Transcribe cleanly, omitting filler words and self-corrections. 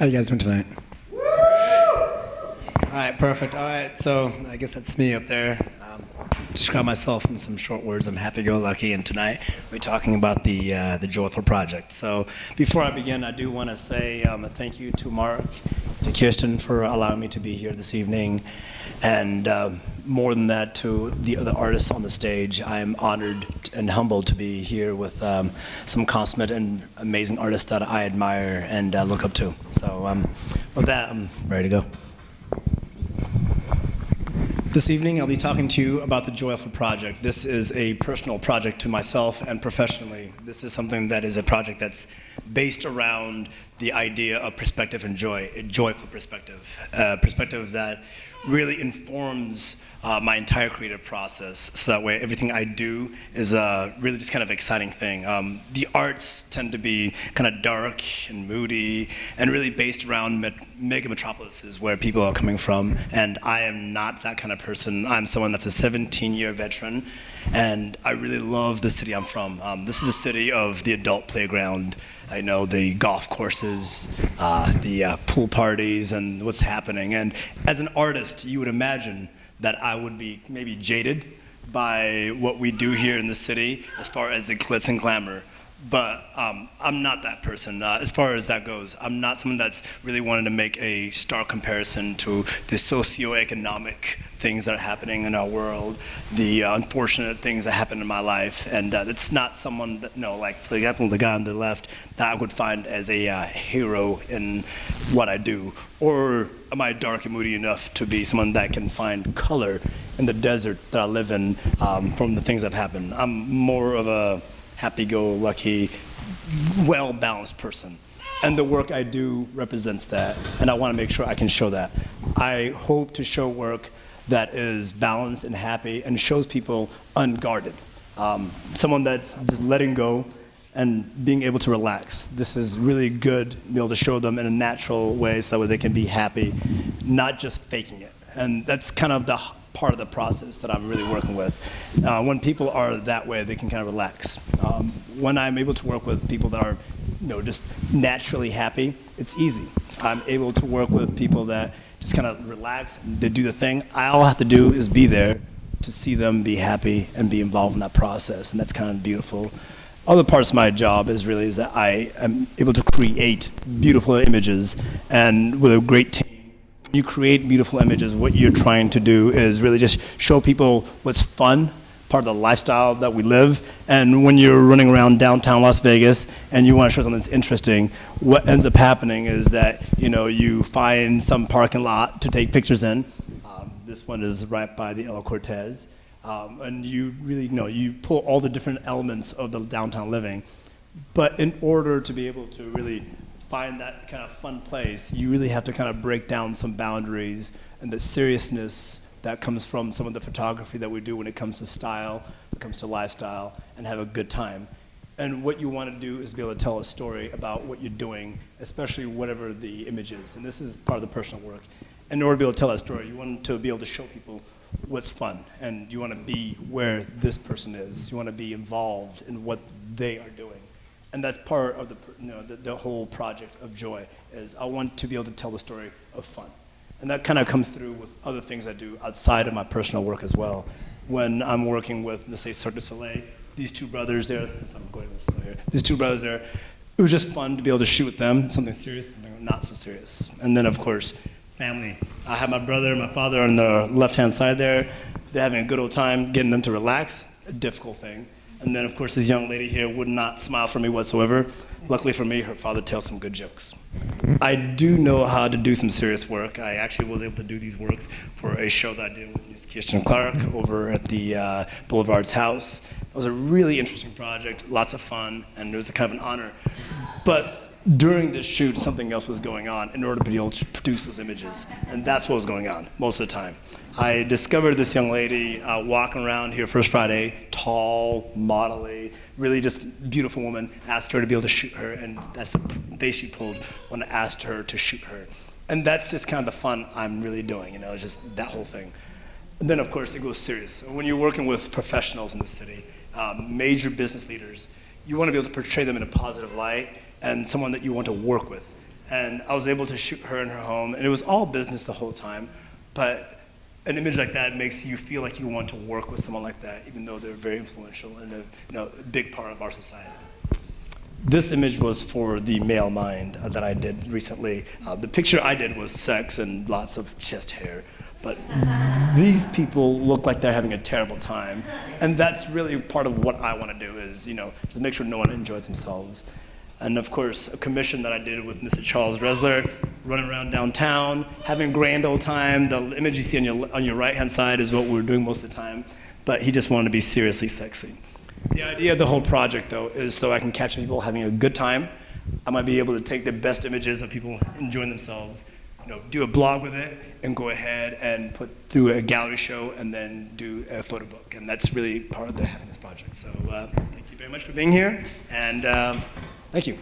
How you guys doing tonight? All right, perfect. All right, so I guess that's me up there. Describe myself in some short words. I'm happy-go-lucky, and tonight we're talking about the Joyful Project. So before I begin, I do want to say a thank you to Marc, to Kirsten for allowing me to be here this evening, and more than that, to the other artists on the stage. I am honored and humbled to be here with some consummate and amazing artists that I admire and look up to. So with that, I'm ready to go. This evening, I'll be talking to you about the Joyful Project. This is a personal project to myself and professionally. This is something that is a project that's based around the idea of perspective and joy, a joyful perspective, a perspective that really informs my entire creative process, so that way everything I do is really just kind of exciting thing. The arts tend to be kind of dark and moody and really based around mega metropolises where people are coming from, and I am not that kind of person. I'm someone that's a 17-year veteran, and I really love the city I'm from. This is a city of the adult playground. I know the golf courses, the pool parties, and what's happening. And as an artist, you would imagine that I would be maybe jaded by what we do here in the city as far as the glitz and glamour. But I'm not that person. As far as that goes, I'm not someone that's really wanted to make a stark comparison to the socioeconomic things that are happening in our world, the unfortunate things that happen in my life, and it's not someone that, like for example, the guy on the left, that I would find as a hero in what I do. Or am I dark and moody enough to be someone that can find color in the desert that I live in from the things that have happened? I'm more of a happy-go-lucky, well-balanced person. And the work I do represents that, and I want to make sure I can show that. I hope to show work that is balanced and happy and shows people unguarded. Someone that's just letting go and being able to relax. This is really good to be able to show them in a natural way so that way they can be happy, not just faking it. And that's kind of the part of the process that I'm really working with. When people are that way, they can kind of relax. When I'm able to work with people that are just naturally happy, it's easy. I'm able to work with people that just kind of relax and they do the thing. All I have to do is be there to see them be happy and be involved in that process, and that's kind of beautiful. Other parts of my job is that I am able to create beautiful images, and with a great team. When you create beautiful images, what you're trying to do is really just show people what's fun, part of the lifestyle that we live. And when you're running around downtown Las Vegas and you want to show something that's interesting, what ends up happening is that you find some parking lot to take pictures in. This one is right by the El Cortez. And you really you pull all the different elements of the downtown living. But in order to be able to really find that kind of fun place, you really have to kind of break down some boundaries and the seriousness that comes from some of the photography that we do when it comes to style, when it comes to lifestyle, and have a good time. And what you want to do is be able to tell a story about what you're doing, especially whatever the image is. And this is part of the personal work. In order to be able to tell that story, you want to be able to show people what's fun, and you want to be where this person is. You want to be involved in what they are doing. And that's part of the whole project of Joy, is I want to be able to tell the story of fun. And that kind of comes through with other things I do outside of my personal work as well. When I'm working with, let's say, Cirque du Soleil, these two brothers there, these two brothers there, it was just fun to be able to shoot with them, something serious, something not so serious. And then, of course, family. I have my brother and my father on the left-hand side there. They're having a good old time, getting them to relax, a difficult thing. And then, of course, this young lady here would not smile for me whatsoever. Luckily for me, her father tells some good jokes. I do know how to do some serious work. I actually was able to do these works for a show that I did with Miss Kirsten Clarke over at the Boulevard's house. It was a really interesting project, lots of fun, and it was a kind of an honor. But during this shoot, something else was going on in order to be able to produce those images. And that's what was going on most of the time. I discovered this young lady walking around here First Friday, tall, modelly, really just beautiful woman, asked her to be able to shoot her, and that's the face she pulled when I asked her to shoot her. And that's just kind of the fun I'm really doing, it's just that whole thing. And then, of course, it goes serious. When you're working with professionals in the city, major business leaders, you want to be able to portray them in a positive light and someone that you want to work with. And I was able to shoot her in her home, and it was all business the whole time. But an image like that makes you feel like you want to work with someone like that, even though they're very influential and a big part of our society. This image was for the male mind that I did recently. The picture I did was sex and lots of chest hair. But these people look like they're having a terrible time. And that's really part of what I want to do is, just make sure no one enjoys themselves. And of course, a commission that I did with Mr. Charles Resler, running around downtown, having a grand old time. The image you see on your right-hand side is what we're doing most of the time. But he just wanted to be seriously sexy. The idea of the whole project, though, is so I can catch people having a good time. I might be able to take the best images of people enjoying themselves, do a blog with it, and go ahead and put through a gallery show, and then do a photo book. And that's really part of the happiness project. So thank you very much for being here, and thank you.